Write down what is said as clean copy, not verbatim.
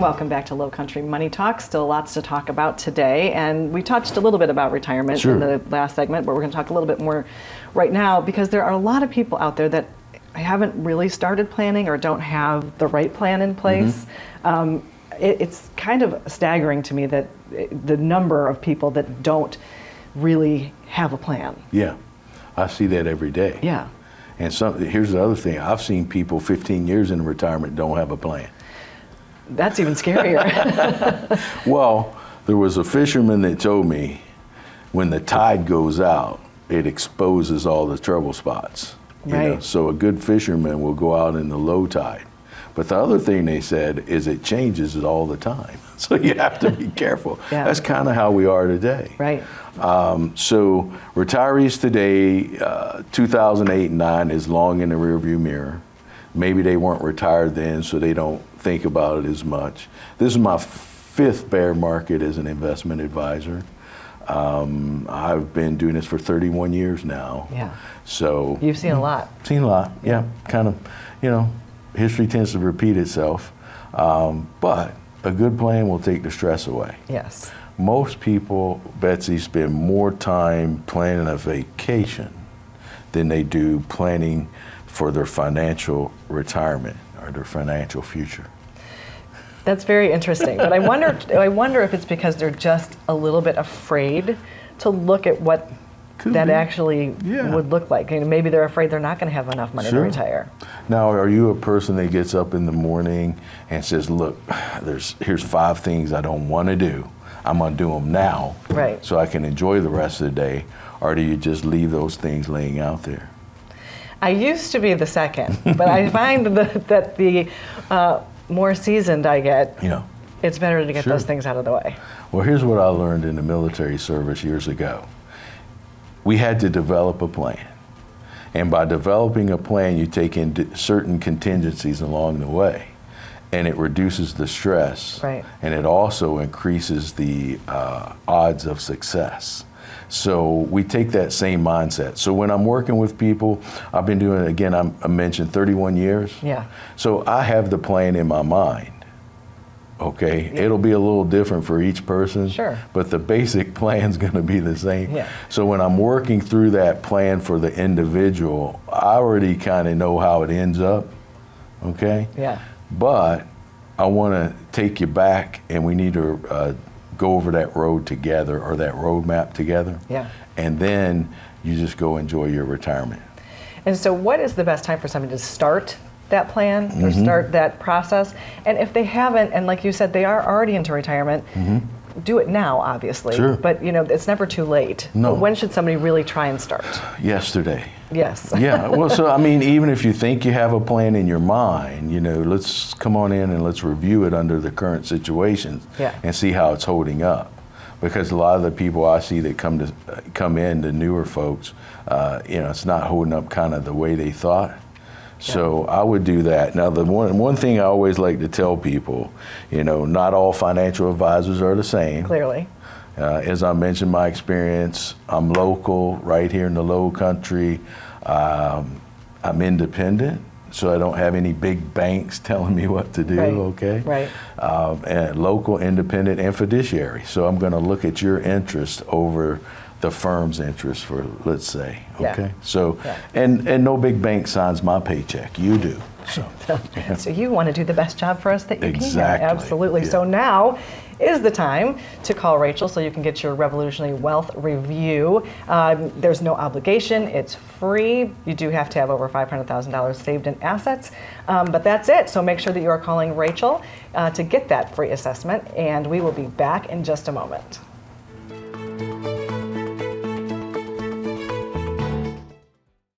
Welcome back to Lowcountry Money Talk. Still lots to talk about today, and we touched a little bit about retirement in the last segment, but we're going to talk a little bit more right now because there are a lot of people out there that haven't really started planning or don't have the right plan in place. It's kind of staggering to me that the number of people that don't really have a plan. Yeah, I see that every day. Yeah. And here's the other thing. I've seen people 15 years in retirement don't have a plan. That's even scarier. Well, there was a fisherman that told me when the tide goes out, it exposes all the trouble spots. You know? So a good fisherman will go out in the low tide. But the other thing they said is it changes it all the time. So you have to be careful. That's kind of how we are today. Right. So retirees today, 2008 and 9 is long in the rearview mirror. Maybe they weren't retired then, so they don't think about it as much. This is my 5th bear market as an investment advisor. I've been doing this for 31 years now. Yeah. So you've seen a lot. Seen a lot, yeah. Kind of, you know, history tends to repeat itself. But a good plan will take the stress away. Yes. Most people, Betsy, spend more time planning a vacation than they do planning for their financial retirement or their financial future. That's very interesting, but I wonder if it's because they're just a little bit afraid to look at what actually would look like. You know, maybe they're afraid they're not going to have enough money to retire. Now, are you a person that gets up in the morning and says, look, here's 5 things I don't want to do. I'm going to do them now so I can enjoy the rest of the day, or do you just leave those things laying out there? I used to be the second, but I find that the more seasoned I get, it's better to get those things out of the way. Well, here's what I learned in the military service years ago. We had to develop a plan. And by developing a plan, you take in certain contingencies along the way. And it reduces the stress. And it also increases the odds of success. So we take that same mindset. So when I'm working with people, I've been doing it, again, I mentioned 31 years. Yeah. So I have the plan in my mind. Okay, it'll be a little different for each person, but the basic plan's going to be the same. So when I'm working through that plan for the individual, I already kind of know how it ends up, okay? But I want to take you back, and we need to go over that road together, or that roadmap together, and then you just go enjoy your retirement. And so what is the best time for somebody to start that plan or start that process? And if they haven't, and like you said, they are already into retirement, do it now, obviously. But you know, it's never too late. But when should somebody really try and start? Yesterday. Yes. Well, so I mean, even if you think you have a plan in your mind, you know, let's come on in and let's review it under the current situations and see how it's holding up. Because a lot of the people I see that come in, the newer folks, you know, it's not holding up kind of the way they thought. So I would do that. Now, the one thing I always like to tell people, you know, not all financial advisors are the same. Clearly. As I mentioned, my experience, I'm local, right here in the Lowcountry. I'm independent, so I don't have any big banks telling me what to do, and local, independent, and fiduciary. So I'm going to look at your interest over the firm's interest, for, let's say, So, and no big bank signs my paycheck. You do. So you want to do the best job for us that you can. Absolutely. So now is the time to call Rachel so you can get your Revolutionary Wealth Review. There's no obligation. It's free. You do have to have over $500,000 saved in assets, but that's it. So make sure that you are calling Rachel to get that free assessment, and we will be back in just a moment.